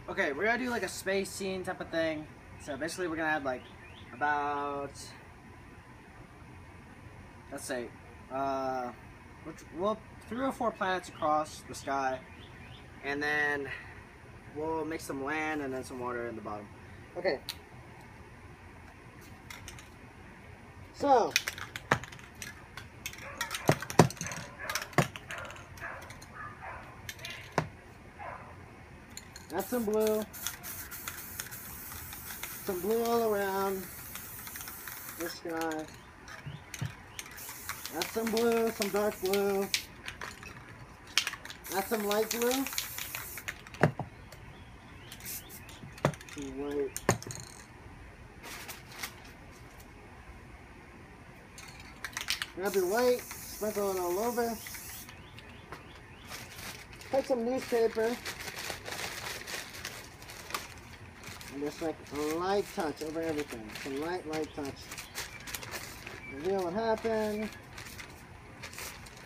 Okay, we're gonna do like a space scene type of thing. So basically we're gonna have like about, let's say, well, 3 or 4 planets across the sky, and then we'll make some land and then some water in the bottom. Okay. So that's some blue. Some blue all around the sky. That's some blue, some dark blue. That's some light blue. Some white. Grab your white, sprinkle it all over. Take some newspaper. And just like a light touch over everything. Some light touch. Reveal what happened.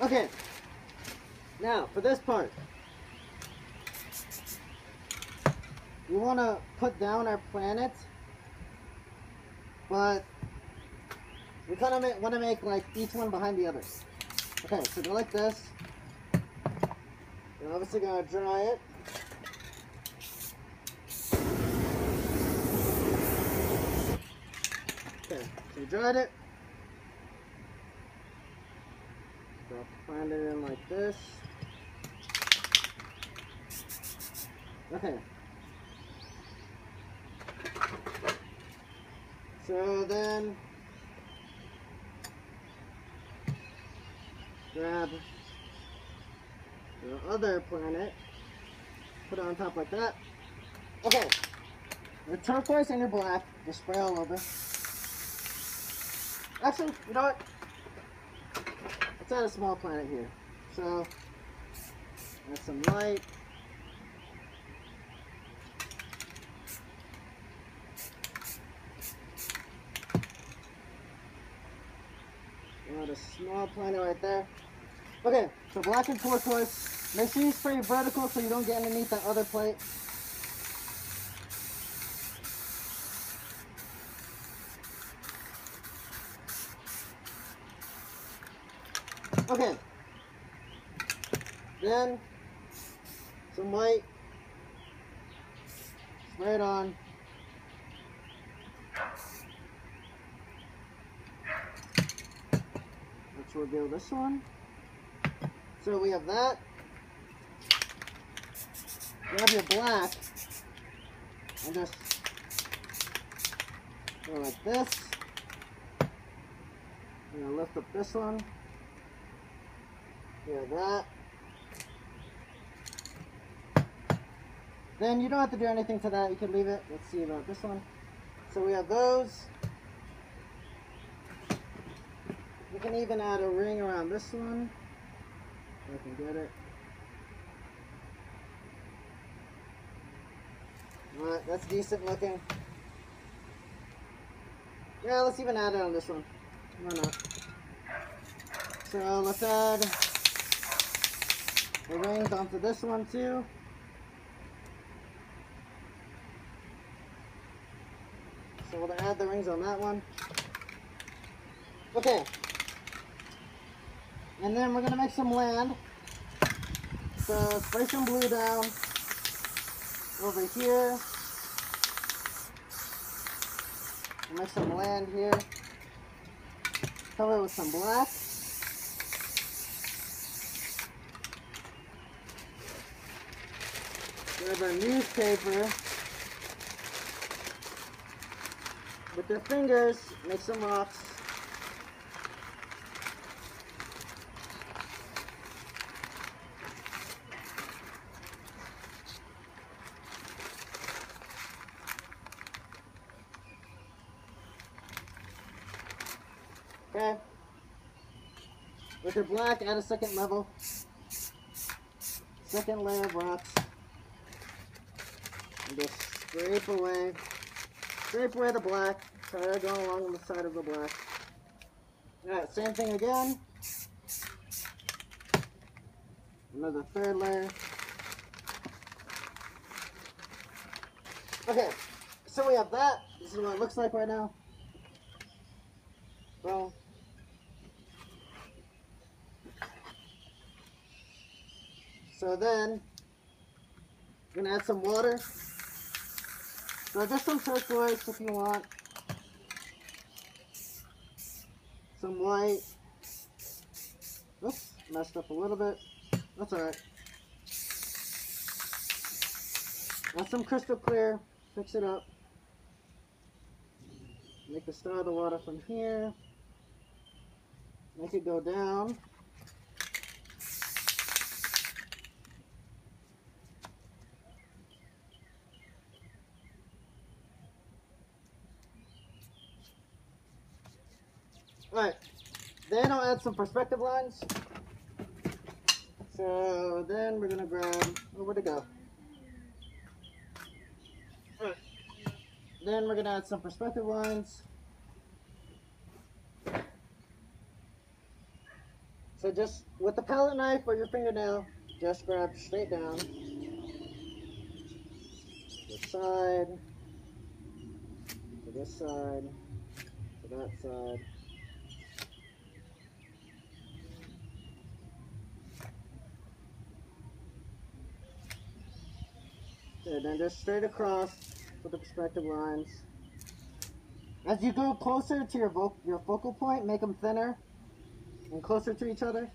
Okay. Now, for this part, we want to put down our planet, but we kind of want to make like each one behind the others. Okay, so go like this. You're obviously going to dry it. Okay, so you dried it. So find it in like this. Okay. So then grab the other planet, put it on top like that. Okay. Your turquoise and your black, just spray all over. Actually, you know what? Let's add a small planet here. So, add some light. Add a small planet right there. Okay, so black and turquoise. Make sure you spray vertical so you don't get underneath that other plate. Okay. Then some white. Spray it on. Let's reveal this one. So we have that. Grab your black and just go like this. I'm gonna lift up this one. Here, that. Then you don't have to do anything to that. You can leave it. Let's see about this one. So we have those. We can even add a ring around this one. If I can get it. Alright, that's decent looking. Yeah, let's even add it on this one. Why not? So let's add the rings onto this one too. So we'll add the rings on that one. Okay. And then we're going to make some land. So spray some blue down over here. We'll make some land here. Cover it with some black. Grab our newspaper. With your fingers, make some rocks. Okay. With your black, add a second level. Second layer of rocks. And just scrape away the black. Try to go along the side of the black. Alright, same thing again. Another third layer. Okay, so we have that. This is what it looks like right now. Boom. So then, we're gonna add some water. So just some turquoise if you want. Some white. Oops, messed up a little bit. That's alright. Add some crystal clear. Fix it up. Make the start of the water from here. Make it go down. Alright, then I'll add some perspective lines. So then we're going to grab, oh, where'd it go? Alright, then we're going to add some perspective lines. So just with the palette knife or your fingernail, just grab straight down. This side, to this side, to that side. And then just straight across with the perspective lines. As you go closer to your focal point, make them thinner and closer to each other.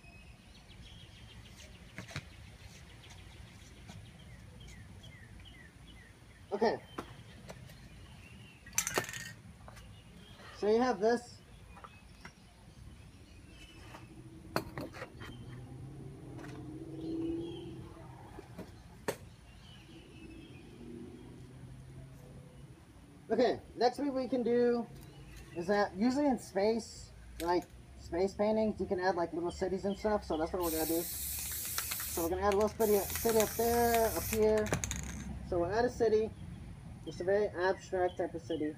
Okay. So you have this. Okay, next what we can do is that usually in space, like space paintings, you can add like little cities and stuff, so that's what we're going to do. So we're going to add a little city up there, up here. So we'll add a city. It's a very abstract type of city.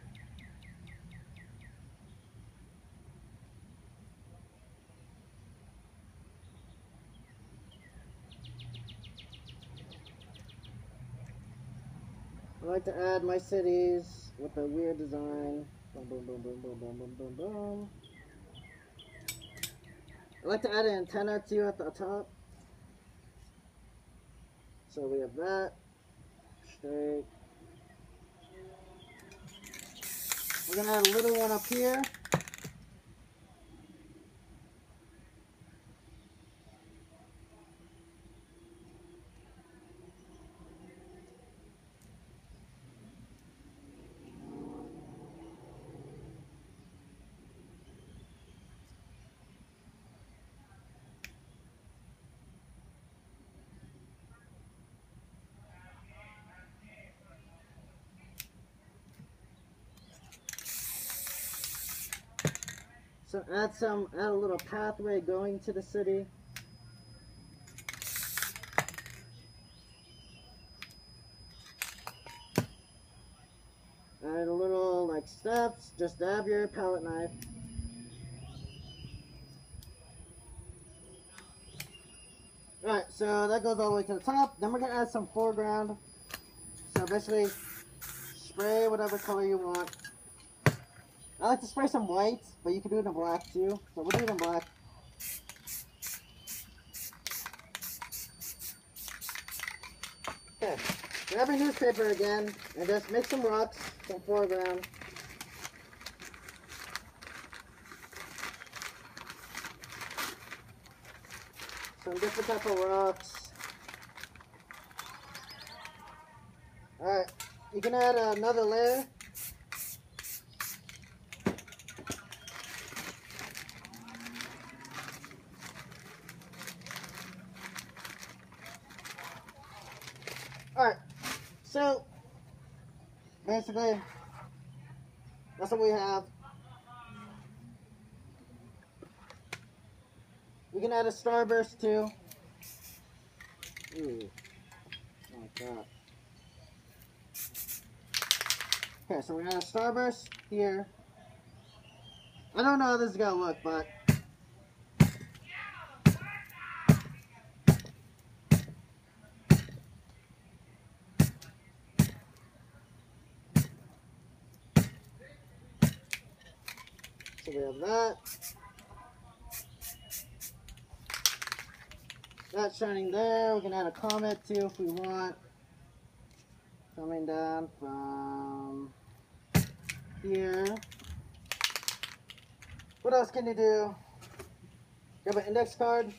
I like to add my cities with a weird design. Boom, boom, boom, boom, boom, boom, boom, boom, boom. I like to add an antenna too at the top. So we have that. Straight. We're going to add a little one up here. So add a little pathway going to the city. Add a little like steps, just dab your palette knife. Alright, so that goes all the way to the top. Then we're going to add some foreground. So basically, spray whatever color you want. I like to spray some white, but you can do it in black too. So we'll do it in black. Okay, grab your newspaper again, and just make some rocks, some foreground. Some different type of rocks. Alright, you can add another layer. Alright, so basically that's what we have. We can add a starburst too. Ooh, like that. Okay, so we're gonna add a starburst here. I don't know how this is gonna look, but we have that. That's shining there. We can add a comet too if we want. Coming down from here. What else can you do? Grab an index card.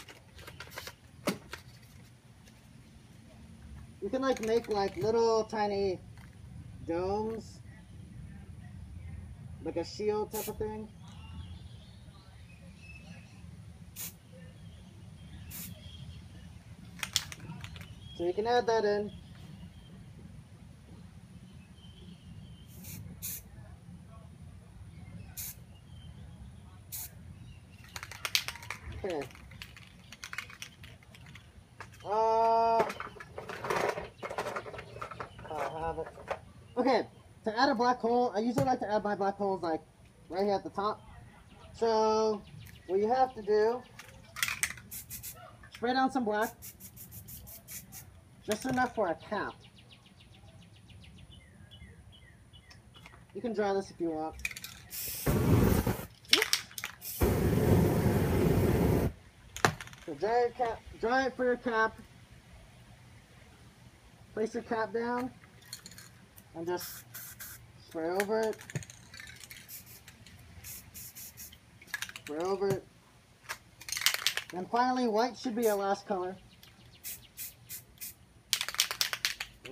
You can like make like little tiny domes, like a shield type of thing. So you can add that in. Okay. I have it. Okay, to add a black hole, I usually like to add my black holes like right here at the top. So what you have to do, spray down some black, just enough for a cap. You can dry this if you want. So dry it for your cap. Place your cap down and just spray over it. Spray over it. And finally, white should be your last color.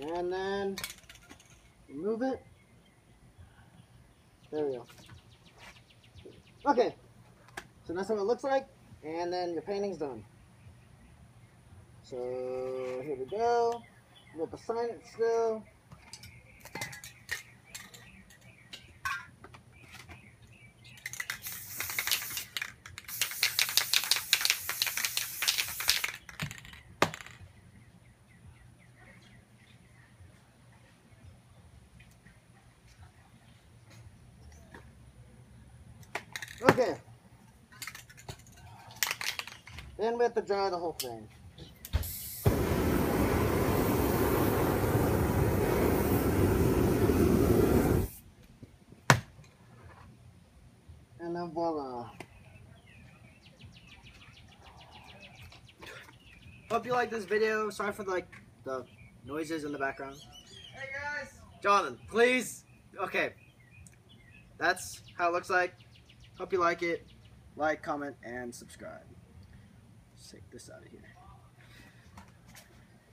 And then remove it. There we go. Okay, so that's what it looks like, and then your painting's done. So here we go. We'll assign it still. Okay. Then we have to dry the whole thing. And then voila. Hope you like this video. Sorry for the noises in the background. Hey guys! Jonathan, please. Okay. That's how it looks like. Hope you like it. Like, comment, and subscribe. Let's take this out of here.